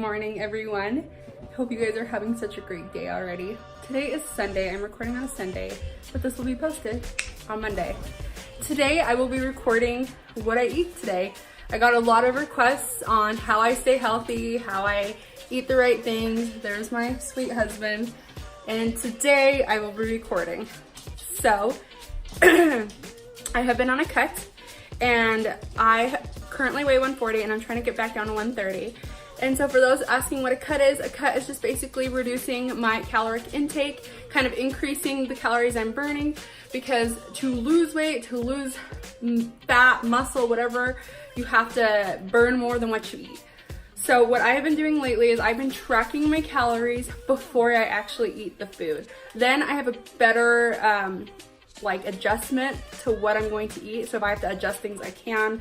morning, everyone. Hope you guys are having such a great day already. Today is Sunday. I'm recording on a Sunday, but this will be posted on Monday. Today I will be recording what I eat today. I got a lot of requests on how I stay healthy, how I eat the right things. There's my sweet husband. And today I will be recording. So I have been on a cut and I currently weigh 140 and I'm trying to get back down to 130. And so for those asking what a cut is just basically reducing my caloric intake, kind of increasing the calories I'm burning, because to lose weight, to lose fat, muscle, whatever, you have to burn more than what you eat. So what I have been doing lately is I've been tracking my calories before I actually eat the food. Then I have a better adjustment to what I'm going to eat. So if I have to adjust things, I can.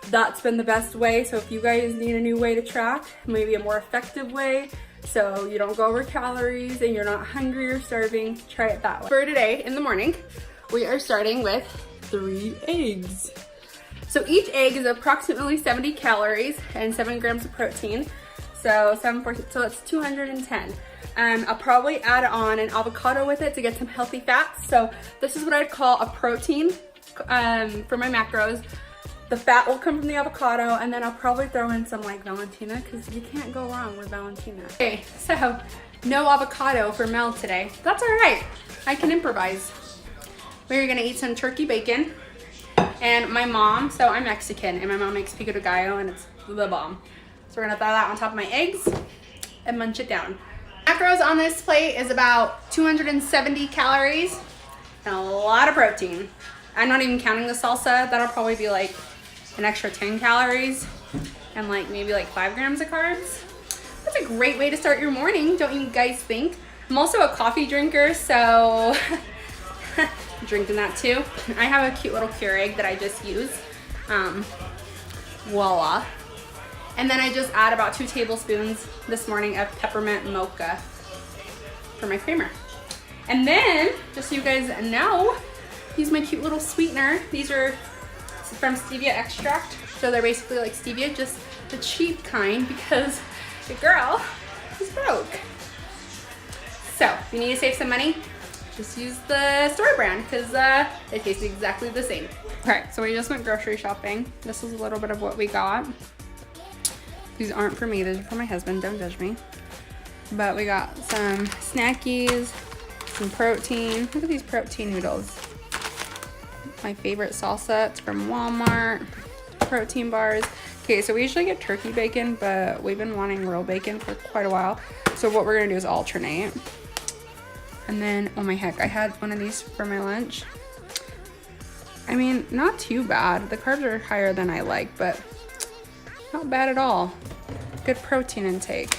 That's been the best way. So if you guys need a new way to track, maybe a more effective way, so you don't go over calories and you're not hungry or starving, try it that way. For today in the morning, we are starting with 3 eggs. So each egg is approximately 70 calories and 7 grams of protein. So that's 210. I'll probably add on an avocado with it to get some healthy fats. So this is what I'd call a protein for my macros. The fat will come from the avocado, and then I'll probably throw in some Valentina, because you can't go wrong with Valentina. Okay, so no avocado for Mel today. That's all right, I can improvise. We're gonna eat some turkey bacon. And my mom, so I'm Mexican, and my mom makes pico de gallo, and it's the bomb. So we're gonna throw that on top of my eggs and munch it down. Macros on this plate is about 270 calories and a lot of protein. I'm not even counting the salsa. That'll probably be like an extra 10 calories and maybe 5 grams of carbs. That's a great way to start your morning, don't you guys think? I'm also a coffee drinker, so drinking that too. I have a cute little Keurig that I just use. Voila. And then I just add about 2 tablespoons this morning of peppermint mocha for my creamer. And then, just so you guys know, use my cute little sweetener. These are from stevia extract. So they're basically like stevia, just the cheap kind, because the girl is broke. So if you need to save some money, just use the store brand, because they taste exactly the same. All right, so we just went grocery shopping. This is a little bit of what we got. These aren't for me, these are for my husband, don't judge me. But we got some snackies, some protein. Look at these protein noodles. My favorite salsa, it's from Walmart. Protein bars. Okay, so we usually get turkey bacon, but we've been wanting real bacon for quite a while. So what we're gonna do is alternate. And then, oh my heck, I had one of these for my lunch. I mean, not too bad. The carbs are higher than I like, but not bad at all. Good protein intake.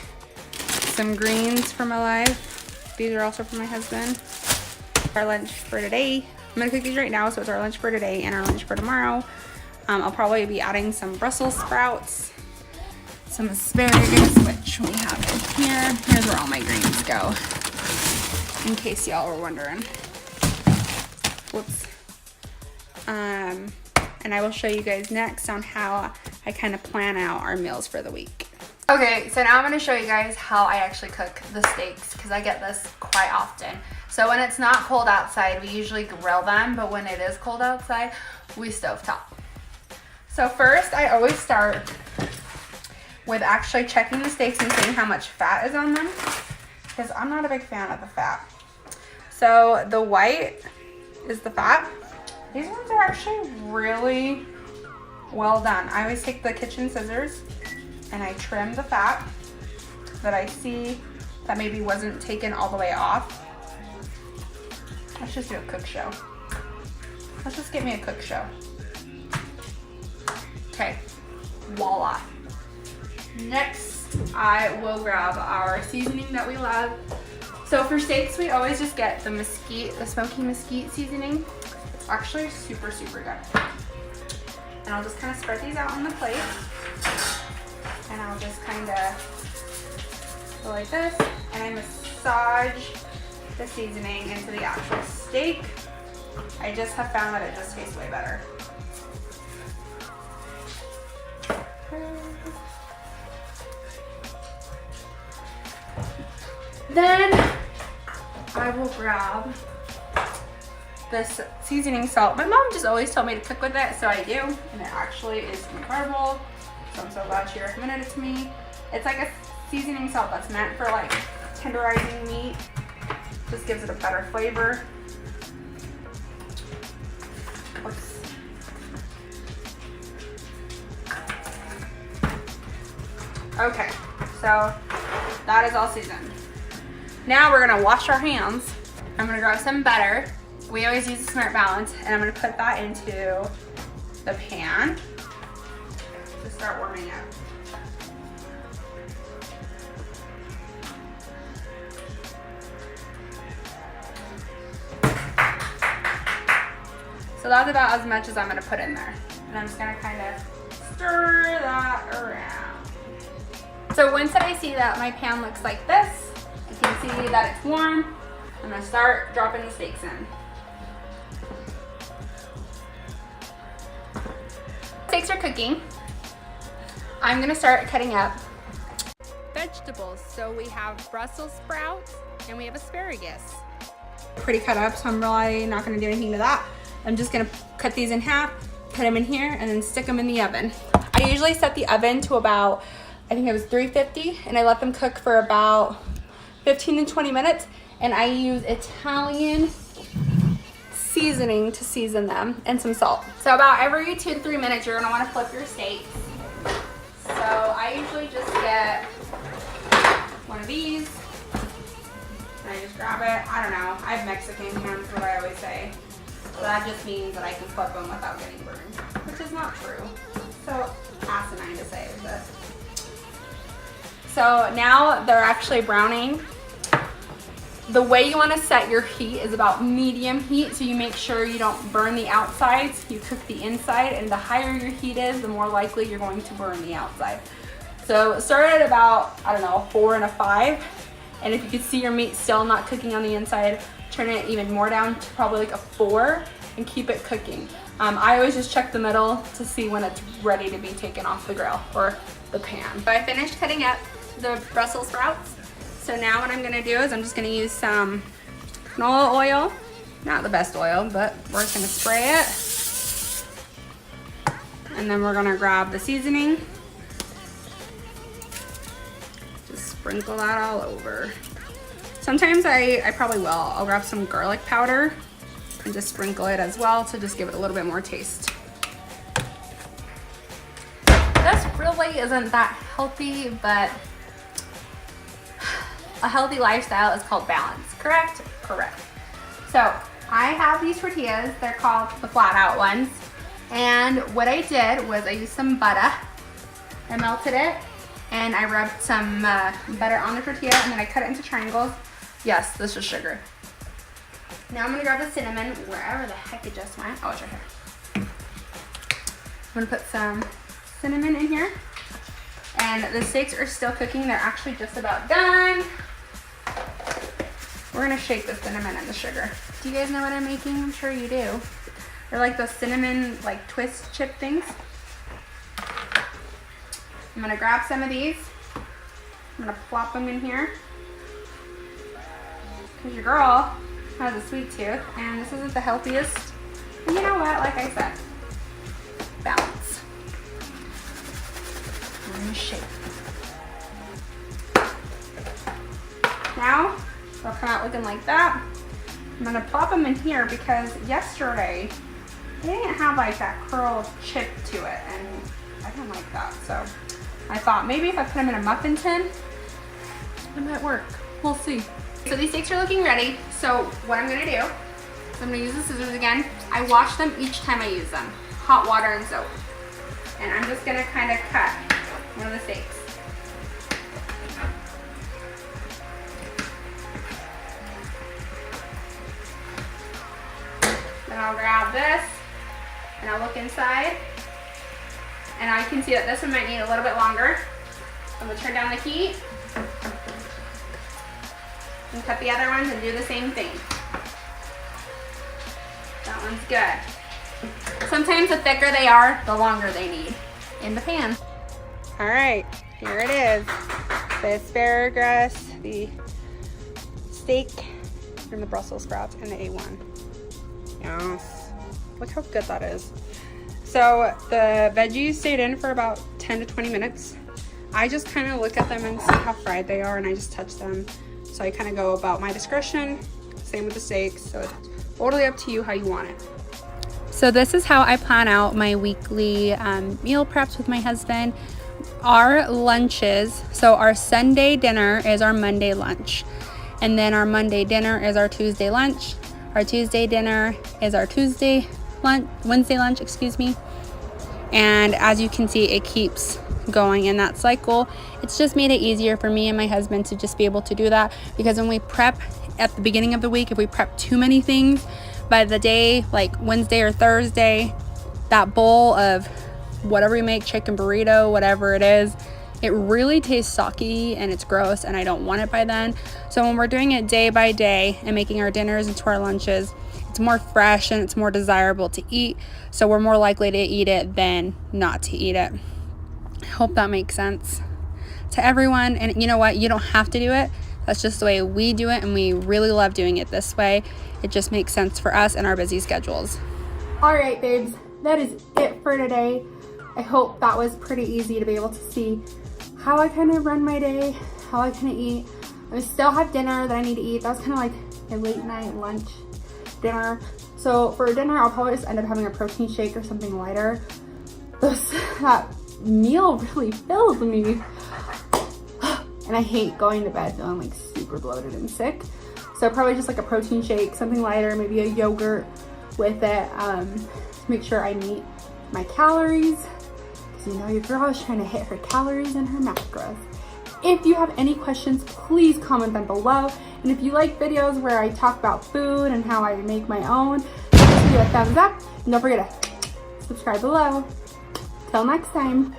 Some greens for my life. These are also for my husband. Our lunch for today. I'm gonna cook these right now, so it's our lunch for today and our lunch for tomorrow. I'll probably be adding some Brussels sprouts, some asparagus, which we have in here. Here's where all my greens go, in case y'all were wondering. Whoops. And I will show you guys next on how I kind of plan out our meals for the week. Okay, so now I'm gonna show you guys how I actually cook the steaks, because I get this quite often. So when it's not cold outside, we usually grill them, but when it is cold outside, we stovetop. So first, I always start with actually checking the steaks and seeing how much fat is on them, because I'm not a big fan of the fat. So the white is the fat. These ones are actually really well done. I always take the kitchen scissors and I trim the fat that I see that maybe wasn't taken all the way off. Let's just do a cook show. Let's just get me a cook show. Okay, voila. Next, I will grab our seasoning that we love. So for steaks, we always just get the mesquite, the smoky mesquite seasoning. It's actually super, super good. And I'll just kind of spread these out on the plate. And I'll just kind of go like this. And I massage the seasoning into the actual steak. I just have found that it just tastes way better. Then I will grab this seasoning salt. My mom just always told me to cook with it, so I do, and it actually is incredible. So I'm so glad she recommended it to me. It's like a seasoning salt that's meant for like tenderizing meat. Just gives it a better flavor. Okay, so that is all seasoned. Now we're gonna wash our hands. I'm gonna grab some butter. We always use the Smart Balance, and I'm gonna put that into the pan to start warming up. So that's about as much as I'm gonna put in there. And I'm just gonna kind of stir that around. So once I see that my pan looks like this, I can see that it's warm, I'm gonna start dropping the steaks in. Steaks are cooking. I'm gonna start cutting up vegetables. So we have Brussels sprouts and we have asparagus. Pretty cut up, so I'm really not gonna do anything to that. I'm just gonna cut these in half, put them in here, and then stick them in the oven. I usually set the oven to about, I think it was 350, and I let them cook for about 15 to 20 minutes, and I use Italian seasoning to season them, and some salt. So about every 2 to 3 minutes, you're gonna wanna flip your steaks. So I usually just get one of these, and I just grab it. I don't know, I have Mexican hands, what I always say. So that just means that I can flip them without getting burned, which is not true. So asinine to say, but. So now they're actually browning. The way you want to set your heat is about medium heat, so you make sure you don't burn the outsides, you cook the inside, and the higher your heat is, the more likely you're going to burn the outside. So start at about, I don't know, a 4 and a 5, and if you can see your meat still not cooking on the inside, turn it even more down to probably like a 4 and keep it cooking. I always just check the middle to see when it's ready to be taken off the grill or the pan. So I finished cutting up the Brussels sprouts. So now what I'm gonna do is I'm just gonna use some canola oil. Not the best oil, but we're just gonna spray it. And then we're gonna grab the seasoning. Just sprinkle that all over. Sometimes I probably will. I'll grab some garlic powder and just sprinkle it as well to just give it a little bit more taste. This really isn't that healthy, but a healthy lifestyle is called balance, correct? Correct. So I have these tortillas, they're called the flat out ones. And what I did was I used some butter, I melted it, and I rubbed some butter on the tortilla, and then I cut it into triangles. Yes, this is sugar. Now I'm gonna grab the cinnamon, wherever the heck it just went. Oh, it's right here. I'm gonna put some cinnamon in here. And the steaks are still cooking. They're actually just about done. We're gonna shake the cinnamon and the sugar. Do you guys know what I'm making? I'm sure you do. They're like those cinnamon, like twist chip things. I'm gonna grab some of these. I'm gonna plop them in here. Because your girl has a sweet tooth, and this isn't the healthiest. And you know what, like I said, balance. I'm gonna shake. Now, they'll come out looking like that. I'm gonna plop them in here because yesterday, they didn't have like that curl chip to it, and I don't like that. So I thought maybe if I put them in a muffin tin, it might work. We'll see. So these steaks are looking ready. So what I'm gonna do is I'm gonna use the scissors again. I wash them each time I use them. Hot water and soap. And I'm just gonna kind of cut one of the steaks. Then I'll grab this and I'll look inside. And I can see that this one might need a little bit longer. I'm gonna turn down the heat. And cut the other ones and do the same thing. That one's good. Sometimes the thicker they are, the longer they need in the pan. All right, here it is. The asparagus, the steak and the Brussels sprouts and the A1. Yes. Look how good that is. So the veggies stayed in for about 10 to 20 minutes. I just kind of look at them and see how fried they are, and I just touch them. So I kind of go about my discretion. Same with the steaks. So it's totally up to you how you want it. So this is how I plan out my weekly meal preps with my husband. Our lunches, so our Sunday dinner is our Monday lunch. And then our Monday dinner is our Tuesday lunch. Our Tuesday dinner is our Wednesday lunch, excuse me. And as you can see, it keeps going in that cycle. It's just made it easier for me and my husband to just be able to do that, because when we prep at the beginning of the week, if we prep too many things, by the day, like Wednesday or Thursday, that bowl of whatever we make, chicken burrito, whatever it is, it really tastes soggy and it's gross, and I don't want it by then. So when we're doing it day by day and making our dinners into our lunches, it's more fresh and it's more desirable to eat. So we're more likely to eat it than not to eat it. I hope that makes sense to everyone. And you know what? You don't have to do it. That's just the way we do it, and we really love doing it this way. It just makes sense for us and our busy schedules. All right, babes, that is it for today. I hope that was pretty easy to be able to see how I kind of run my day, how I kind of eat. I still have dinner that I need to eat. That was kind of like a late night lunch dinner. So for dinner, I'll probably just end up having a protein shake or something lighter. That meal really filled me. And I hate going to bed feeling like super bloated and sick. So probably just like a protein shake, something lighter, maybe a yogurt with it. Make sure I meet my calories, because you know your girl is trying to hit her calories and her macros. If you have any questions, please comment them below. And if you like videos where I talk about food and how I make my own, give me a thumbs up. And don't forget to subscribe below. Till next time.